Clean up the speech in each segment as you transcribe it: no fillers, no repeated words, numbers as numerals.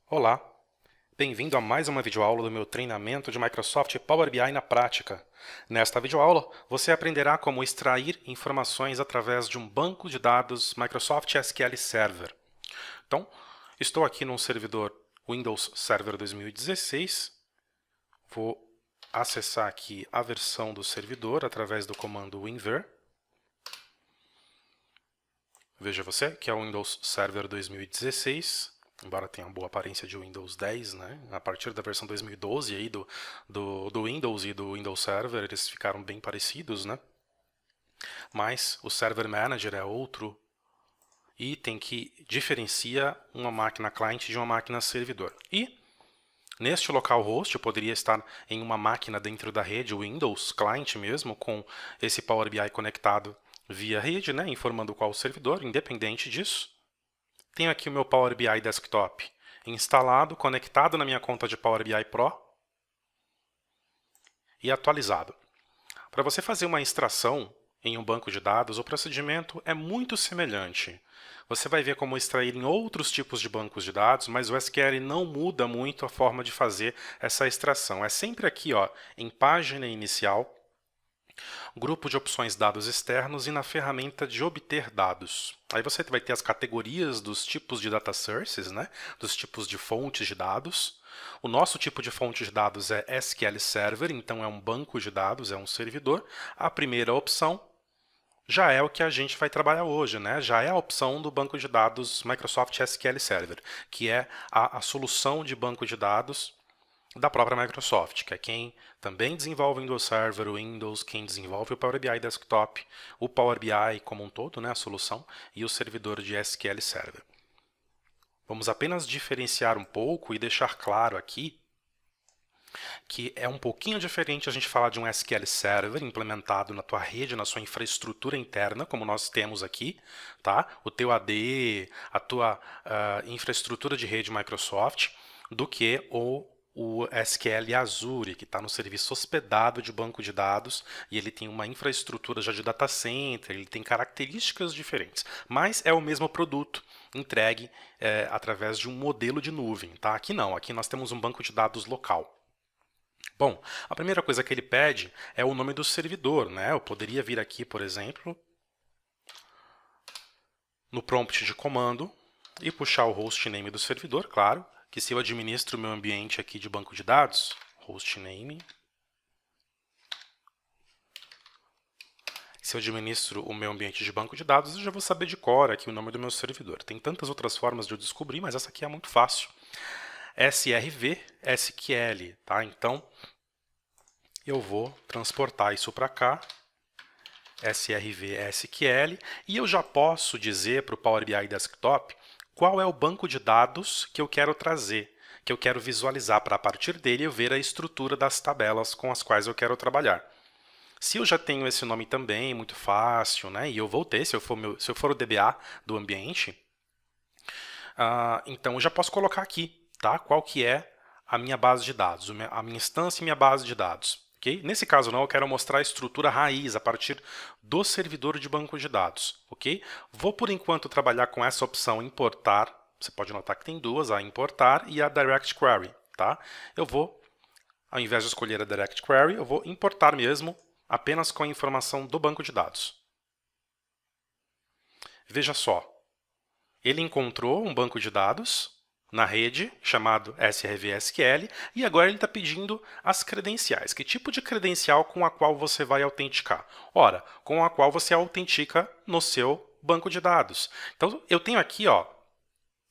Olá, bem-vindo a mais uma videoaula do meu treinamento de Microsoft Power BI na prática. Nesta videoaula, você aprenderá como extrair informações através de um banco de dados Microsoft SQL Server. Então, estou aqui num servidor Windows Server 2016. Vou acessar aqui a versão do servidor através do comando winver. Veja você que é o Windows Server 2016. Embora tenha uma boa aparência de Windows 10, né? A partir da versão 2012 aí do Windows e do Windows Server, eles ficaram bem parecidos, né? Mas o Server Manager é outro item que diferencia uma máquina cliente de uma máquina servidor. E neste localhost eu poderia estar em uma máquina dentro da rede Windows Client mesmo, com esse Power BI conectado via rede, né? Informando qual o servidor, independente disso. Tenho aqui o meu Power BI Desktop instalado, conectado na minha conta de Power BI Pro e atualizado. Para você fazer uma extração em um banco de dados, o procedimento é muito semelhante. Você vai ver como extrair em outros tipos de bancos de dados, mas o SQL não muda muito a forma de fazer essa extração. É sempre aqui, ó, em página inicial, grupo de opções dados externos e na ferramenta de obter dados. Aí você vai ter as categorias dos tipos de data sources, né? Dos tipos de fontes de dados. O nosso tipo de fonte de dados é SQL Server, então é um banco de dados, é um servidor. A primeira opção já é o que a gente vai trabalhar hoje, né? Já é a opção do banco de dados Microsoft SQL Server, que é a solução de banco de dados da própria Microsoft, que é quem também desenvolve o Windows Server, o Windows, quem desenvolve o Power BI Desktop, o Power BI como um todo, né, a solução, e o servidor de SQL Server. Vamos apenas diferenciar um pouco e deixar claro aqui que é um pouquinho diferente a gente falar de um SQL Server implementado na tua rede, na sua infraestrutura interna, como nós temos aqui, tá? O teu AD, a tua infraestrutura de rede Microsoft, do que o SQL Azure, que está no serviço hospedado de banco de dados, e ele tem uma infraestrutura já de data center, ele tem características diferentes, mas é o mesmo produto entregue através de um modelo de nuvem. Tá? Aqui não, aqui nós temos um banco de dados local. Bom, a primeira coisa que ele pede é o nome do servidor, né? Eu poderia vir aqui, por exemplo, no prompt de comando e puxar o hostname do servidor, claro, que se eu administro o meu ambiente aqui de banco de dados, hostname, se eu administro o meu ambiente de banco de dados, eu já vou saber de cor aqui o nome do meu servidor. Tem tantas outras formas de eu descobrir, mas essa aqui é muito fácil. SRV SQL, tá? Então, eu vou transportar isso para cá, SRV SQL, e eu já posso dizer para o Power BI Desktop qual é o banco de dados que eu quero trazer, que eu quero visualizar para a partir dele eu ver a estrutura das tabelas com as quais eu quero trabalhar. Se eu já tenho esse nome também, muito fácil, né? E eu vou ter, se eu for o DBA do ambiente, então eu já posso colocar aqui, tá? Qual que é a minha base de dados, a minha instância e minha base de dados. Okay? Nesse caso não, eu quero mostrar a estrutura raiz a partir do servidor de banco de dados. Okay? Vou por enquanto trabalhar com essa opção importar. Você pode notar que tem duas, a importar e a direct query. Tá? Eu vou, ao invés de escolher a direct query, eu vou importar mesmo apenas com a informação do banco de dados. Veja só, ele encontrou um banco de dados na rede, chamado SRV-SQL, e agora ele está pedindo as credenciais. Que tipo de credencial com a qual você vai autenticar? Ora, com a qual você autentica no seu banco de dados. Então, eu tenho aqui, ó,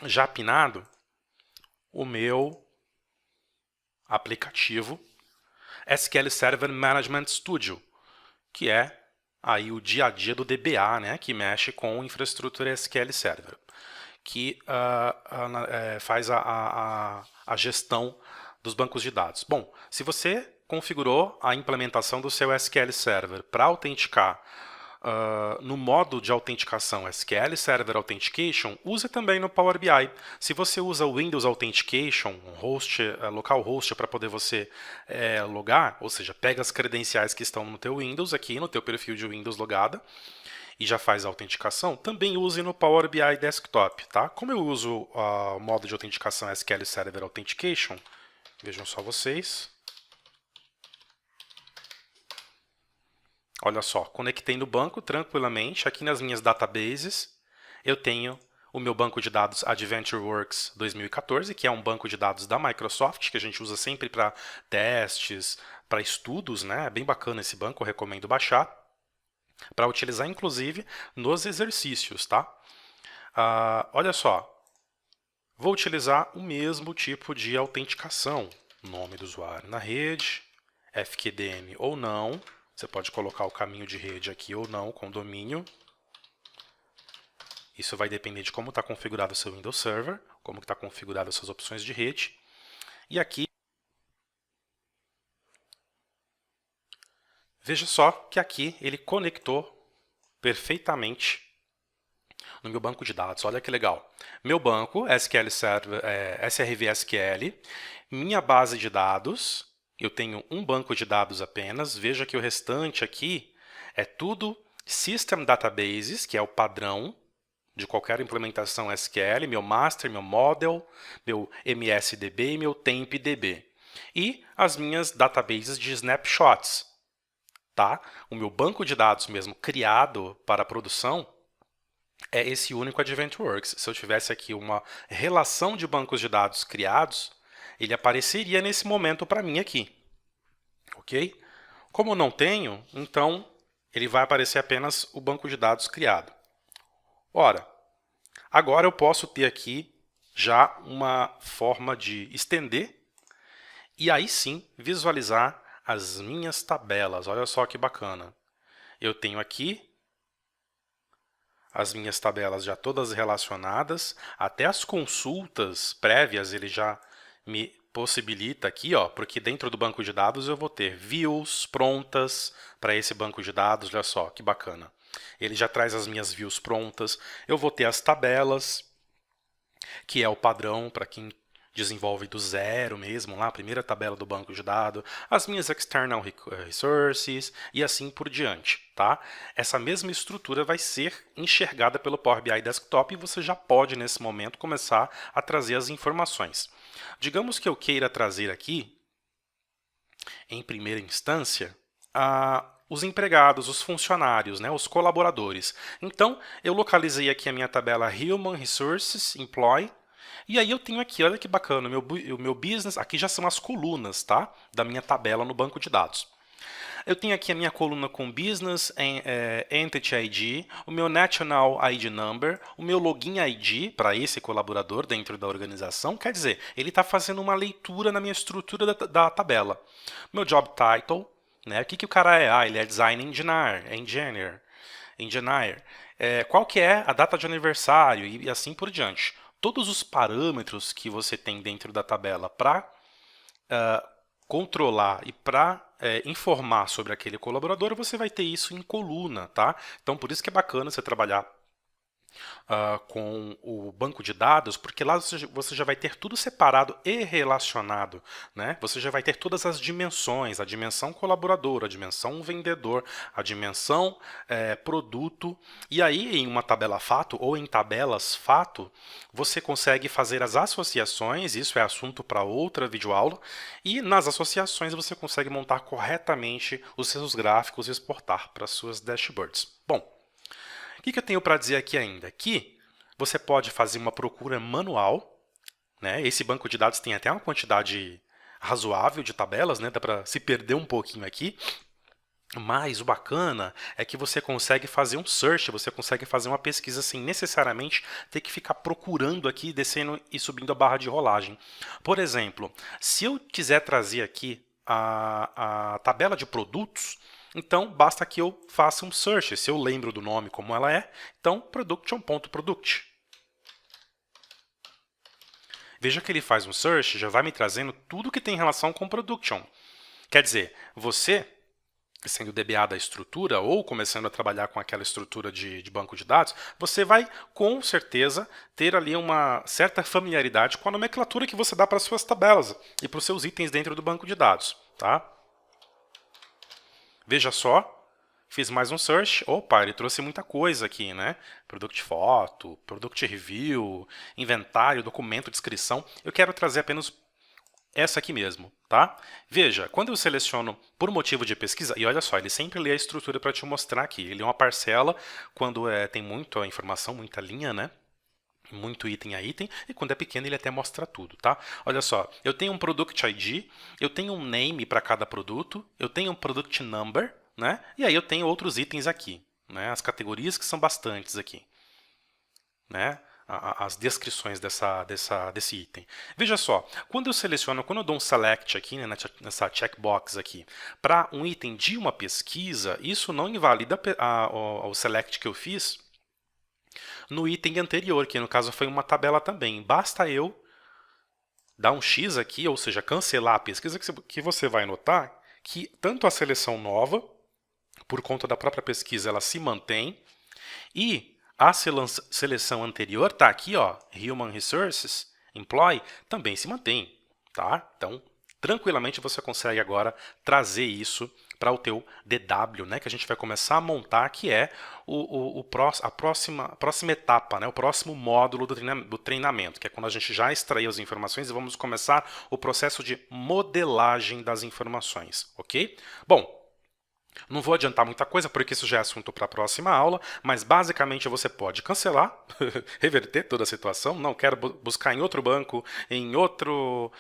já pinado o meu aplicativo SQL Server Management Studio, que é aí o dia a dia do DBA, né, que mexe com infraestrutura SQL Server, que faz a gestão dos bancos de dados. Bom, se você configurou a implementação do seu SQL Server para autenticar no modo de autenticação SQL Server Authentication, use também no Power BI. Se você usa o Windows Authentication, localhost para poder você logar, ou seja, pega as credenciais que estão no teu Windows aqui, no teu perfil de Windows logada, e já faz a autenticação, também use no Power BI Desktop, tá? Como eu uso o modo de autenticação SQL Server Authentication, vejam só vocês. Olha só, conectei no banco tranquilamente, aqui nas minhas databases, eu tenho o meu banco de dados AdventureWorks 2014, que é um banco de dados da Microsoft, que a gente usa sempre para testes, para estudos, né? É bem bacana esse banco, eu recomendo baixar, para utilizar inclusive nos exercícios, tá? Olha só, vou utilizar o mesmo tipo de autenticação, nome do usuário na rede, FQDM ou não, você pode colocar o caminho de rede aqui ou não, com domínio. Isso vai depender de como está configurado o seu Windows Server, como está configurado as suas opções de rede. E aqui, veja só que aqui ele conectou perfeitamente no meu banco de dados. Olha que legal. Meu banco, SQL Server, SRV SQL, minha base de dados, eu tenho um banco de dados apenas. Veja que o restante aqui é tudo System Databases, que é o padrão de qualquer implementação SQL, meu master, meu model, meu MSDB e meu TempDB. E as minhas databases de snapshots. Tá? O meu banco de dados mesmo criado para a produção é esse único AdventureWorks. Se eu tivesse aqui uma relação de bancos de dados criados, ele apareceria nesse momento para mim aqui. Ok? Como eu não tenho, então ele vai aparecer apenas o banco de dados criado. Ora, agora eu posso ter aqui já uma forma de estender e aí sim visualizar as minhas tabelas. Olha só que bacana. Eu tenho aqui as minhas tabelas já todas relacionadas, até as consultas prévias ele já me possibilita aqui, ó, porque dentro do banco de dados eu vou ter views prontas para esse banco de dados, olha só que bacana. Ele já traz as minhas views prontas, eu vou ter as tabelas, que é o padrão para quem desenvolve do zero mesmo, lá a primeira tabela do banco de dados, as minhas external resources e assim por diante, tá? Essa mesma estrutura vai ser enxergada pelo Power BI Desktop e você já pode nesse momento começar a trazer as informações. Digamos que eu queira trazer aqui, em primeira instância, os empregados, os funcionários, né, os colaboradores. Então, eu localizei aqui a minha tabela Human Resources, Employee, e aí eu tenho aqui, olha que bacana, o meu business, aqui já são as colunas, tá? Da minha tabela no banco de dados. Eu tenho aqui a minha coluna com Business Entity ID, o meu National ID Number, o meu Login ID para esse colaborador dentro da organização. Quer dizer, ele está fazendo uma leitura na minha estrutura da tabela. Meu Job Title, né? O que o cara é? Ele é Design Engineer. Qual que é a data de aniversário e assim por diante. Todos os parâmetros que você tem dentro da tabela para controlar e para informar sobre aquele colaborador, você vai ter isso em coluna, tá? Então, por isso que é bacana você trabalhar com o banco de dados, porque lá você já vai ter tudo separado e relacionado, né? Você já vai ter todas as dimensões, a dimensão colaborador, a dimensão vendedor, a dimensão produto, e aí em uma tabela fato ou em tabelas fato, você consegue fazer as associações, isso é assunto para outra videoaula, e nas associações você consegue montar corretamente os seus gráficos e exportar para suas dashboards. Bom, o que eu tenho para dizer aqui ainda? Que você pode fazer uma procura manual, né? Esse banco de dados tem até uma quantidade razoável de tabelas, né? Dá para se perder um pouquinho aqui. Mas o bacana é que você consegue fazer um search, você consegue fazer uma pesquisa sem necessariamente ter que ficar procurando aqui, descendo e subindo a barra de rolagem. Por exemplo, se eu quiser trazer aqui a tabela de produtos, então basta que eu faça um search. Se eu lembro do nome como ela é, então production.product. Veja que ele faz um search, já vai me trazendo tudo que tem relação com production. Quer dizer, você, sendo DBA da estrutura ou começando a trabalhar com aquela estrutura de banco de dados, você vai com certeza ter ali uma certa familiaridade com a nomenclatura que você dá para as suas tabelas e para os seus itens dentro do banco de dados. Tá? Veja só fiz mais um search, opa, ele trouxe muita coisa aqui, né? Product Photo, Product Review, inventário, documento, descrição. Eu quero trazer apenas essa aqui mesmo, tá? Veja, quando eu seleciono por motivo de pesquisa, e olha só, ele sempre lê a estrutura para te mostrar aqui. Ele é uma parcela quando tem muita informação, muita linha, né? Muito item a item, e quando é pequeno ele até mostra tudo, tá? Olha só, eu tenho um Product ID, eu tenho um name para cada produto, eu tenho um Product Number, né? E aí eu tenho outros itens aqui, né? As categorias que são bastantes aqui, né? As descrições desse item. Veja só, quando eu dou um select aqui, né, nessa checkbox aqui, para um item de uma pesquisa, isso não invalida o select que eu fiz no item anterior, que no caso foi uma tabela também. Basta eu dar um X aqui, ou seja, cancelar a pesquisa, que você vai notar que tanto a seleção nova, por conta da própria pesquisa, ela se mantém, e a seleção anterior, tá aqui, ó, Human Resources, Employee, também se mantém, tá? Então, tranquilamente você consegue agora trazer isso para o teu DW, né, que a gente vai começar a montar, que é a próxima etapa, né, o próximo módulo do treinamento, que é quando a gente já extraiu as informações e vamos começar o processo de modelagem das informações, ok? Bom, não vou adiantar muita coisa, porque isso já é assunto para a próxima aula, mas basicamente você pode cancelar, reverter toda a situação, não quero buscar em outro banco, em outro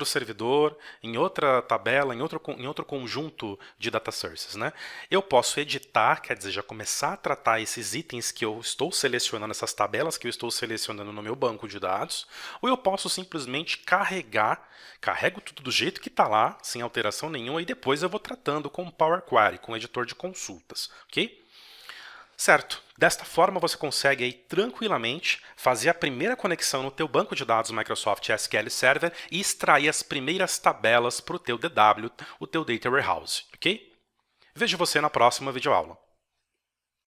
servidor, em outra tabela, em outro conjunto de data sources, né? Eu posso editar, quer dizer, já começar a tratar esses itens que eu estou selecionando, essas tabelas que eu estou selecionando no meu banco de dados, ou eu posso simplesmente carrego tudo do jeito que está lá, sem alteração nenhuma, e depois eu vou tratando com o Power Query, com o editor de consultas, ok? Certo, desta forma você consegue aí tranquilamente fazer a primeira conexão no teu banco de dados Microsoft SQL Server e extrair as primeiras tabelas para o teu DW, o teu Data Warehouse, ok? Vejo você na próxima videoaula.